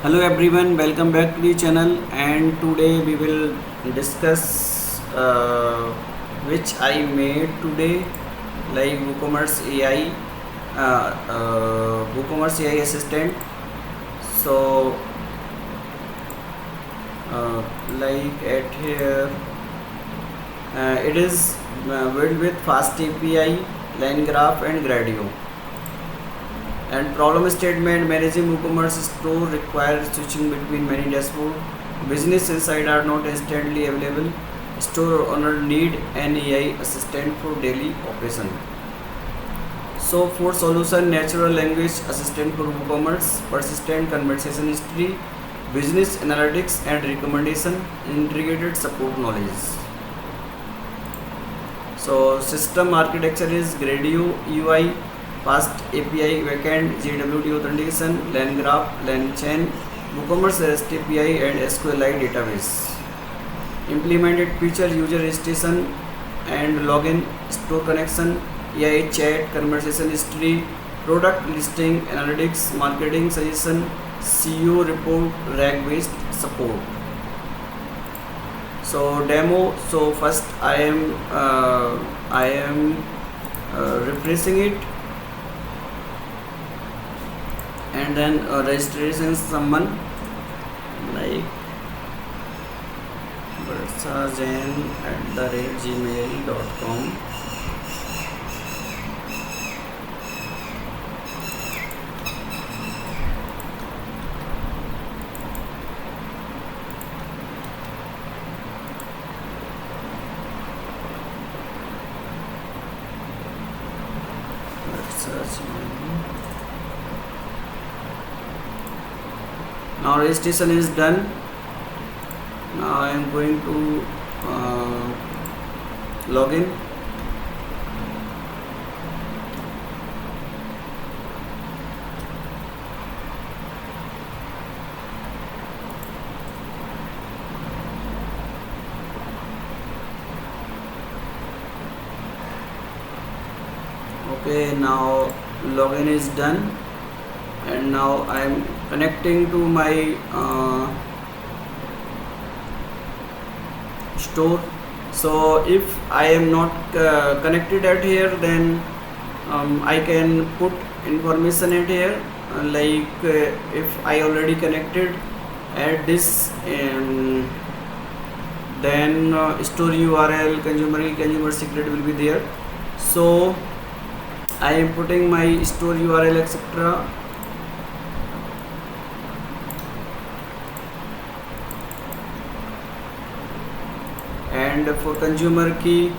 Hello everyone, welcome back to the channel, and today we will discuss which I made today, like WooCommerce AI, WooCommerce AI assistant. So like at here, it is built with fast API, line graph and Gradio. And problem statement: managing WooCommerce store requires switching between many dashboards. Business insights are not instantly available. Store owner need an AI assistant for daily operation. So for solution: natural language assistant for WooCommerce, persistent conversation history, business analytics and recommendation, integrated support knowledge. So system architecture is Gradio UI, Fast API, backend, JWT authentication, LAN graph, LAN chain, WooCommerce REST API and SQLite database. Implemented feature: user registration and login, store connection, AI chat, conversation history, product listing, analytics, marketing suggestion, CEO report, RAG based support. So demo. So first I am refreshing it, and then registration someone like varsajain@gmail.com. Now registration is done. Now I am going to login. Okay, now login is done, and now I am connecting to my store. So if I am not connected at here, then I can put information at here, like if I already connected at this, then store URL, consumer key, consumer secret will be there. So I am putting my store URL etc. And for consumer key,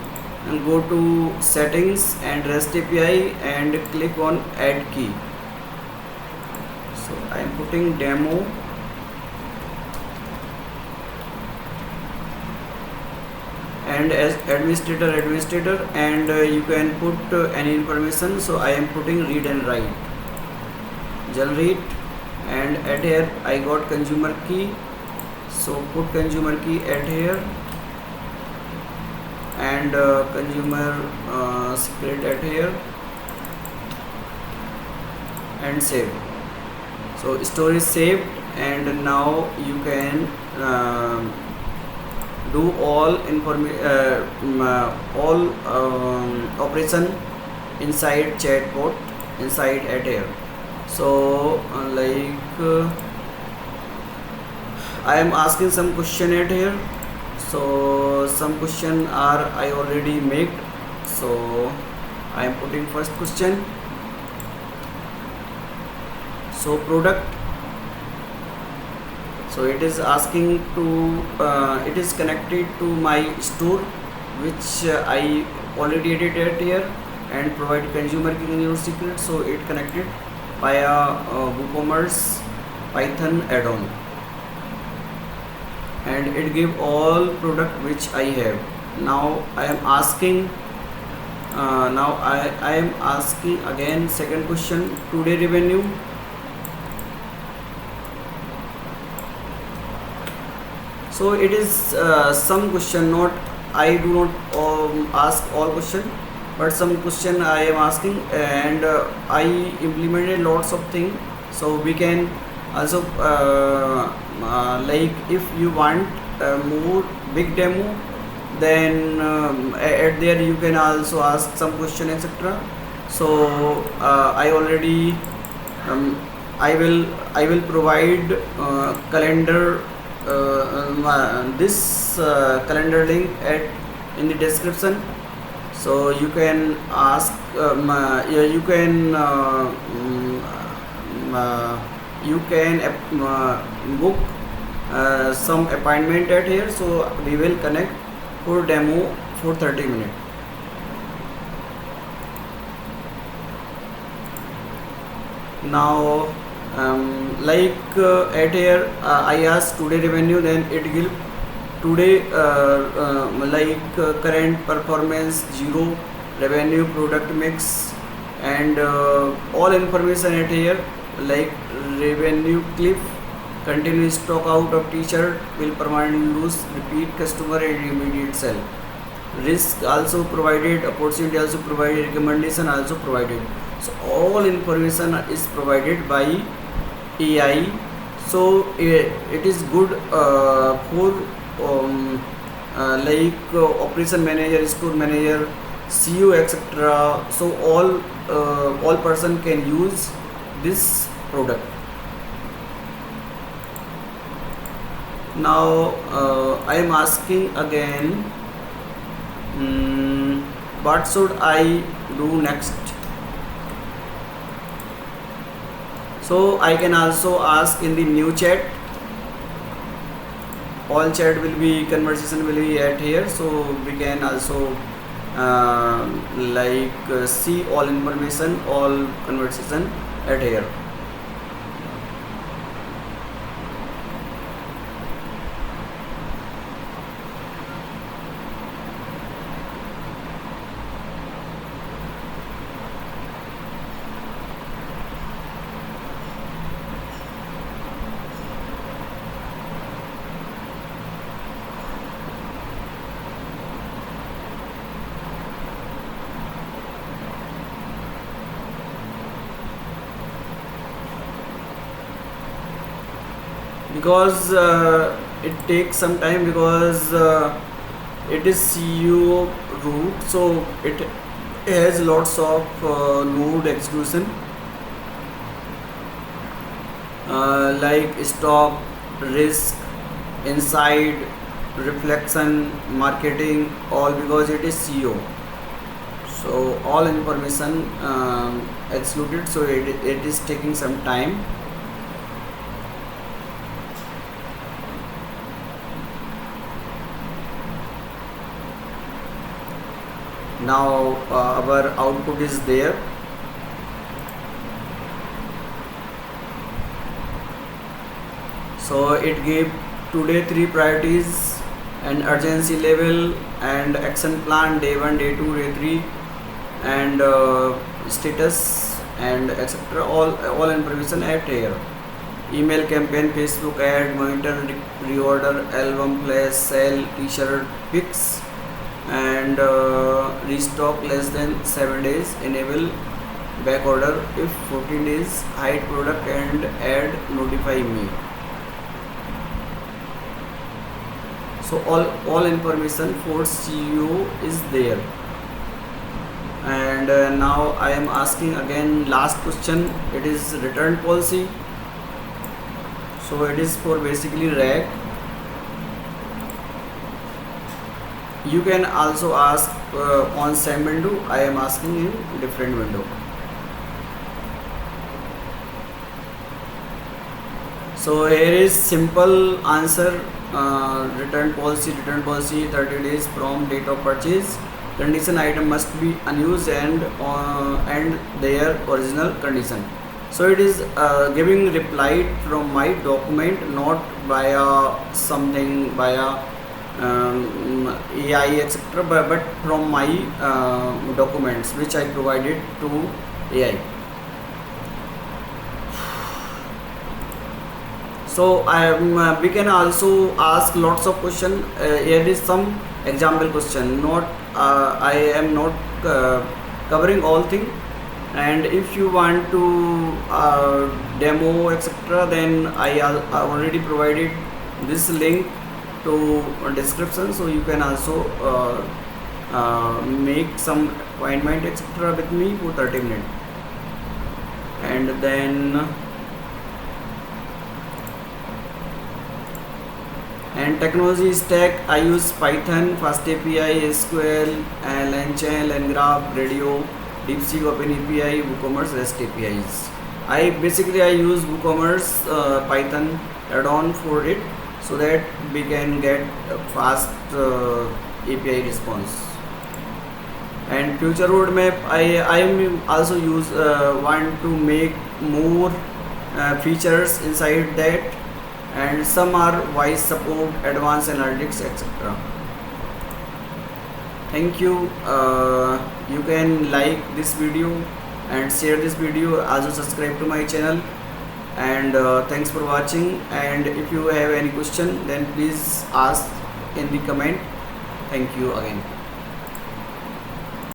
go to settings and REST API and click on add key. So I am putting demo, and as administrator, and you can put any information. So I am putting read and write, generate, and at here I got consumer key. So put consumer key at here, and consumer secret at here, and save. So store is saved, and now you can do all operation inside chatbot inside at here. So I am asking some question at here. So some question are I already made. So I am putting first question. So product. So it is asking to it is connected to my store, which I already edited here, and provide consumer key, consumer secret. So it connected via WooCommerce Python add-on, and it give all product which I have. Now I am asking I am asking again second question: today revenue. So it is some question, not I do not ask all question, but some question I am asking, and I implemented lots of things. So we can Also, like if you want more big demo, then at there you can also ask some question, etc. So I already um, I will provide calendar this calendar link at in the description, so you can ask yeah, you can book some appointment at here, so we will connect for demo for 30 minutes. Now like at here I ask today revenue, then it give today current performance 0, revenue, product mix, and all information at here, like revenue cliff, continue stock out of t-shirt, will permanently lose, repeat customer and immediate sell, risk also provided, opportunity also provided, recommendation also provided. So all information is provided by AI. So it is good for operation manager, store manager, CEO, etc. So all person can use this product. Now I am asking again, what should I do next? So I can also ask in the new chat. All chat will be, conversation will be at here, so we can also see all information, all conversation at here. Because it takes some time, because it is CEO root, so it has lots of node execution, like stock, risk, insight, reflection, marketing, all, because it is CEO. So all information executed, so it is taking some time. Now our output is there. So it gave today 3 priorities and urgency level and action plan, day 1, day 2, day 3, and status and etc. All information at here. Email campaign, Facebook ad, monitor, reorder, album, flash, sell, t-shirt, pics, and restock less than 7 days, enable back order if 14 days, hide product and add notify me. So all information for CEO is there. And now I am asking again last question. It is return policy. So it is for basically rack. You can also ask on same window. I am asking in different window. So here is simple answer. Return policy, 30 days from date of purchase. Condition, item must be unused and their original condition. So it is giving reply from my document, not via something via AI etc., but from my documents which I provided to AI. So we can also ask lots of question. Here is some example question. Not I am not covering all thing. And if you want to demo etc., then I already provided this link to description, so you can also make some appointment etc. with me for 30 minutes. And then technology stack, I use Python, FastAPI, SQL, and LangChain, LangGraph, Radio, DeepSeek, OpenAPI, WooCommerce, REST APIs. I use WooCommerce Python add-on for it, so that we can get a fast API response. And future roadmap, I am also want to make more features inside that, and some are voice support, advanced analytics etc. Thank you. You can like this video and share this video, also subscribe to my channel, and thanks for watching. And if you have any question, then please ask in the comment. Thank you again.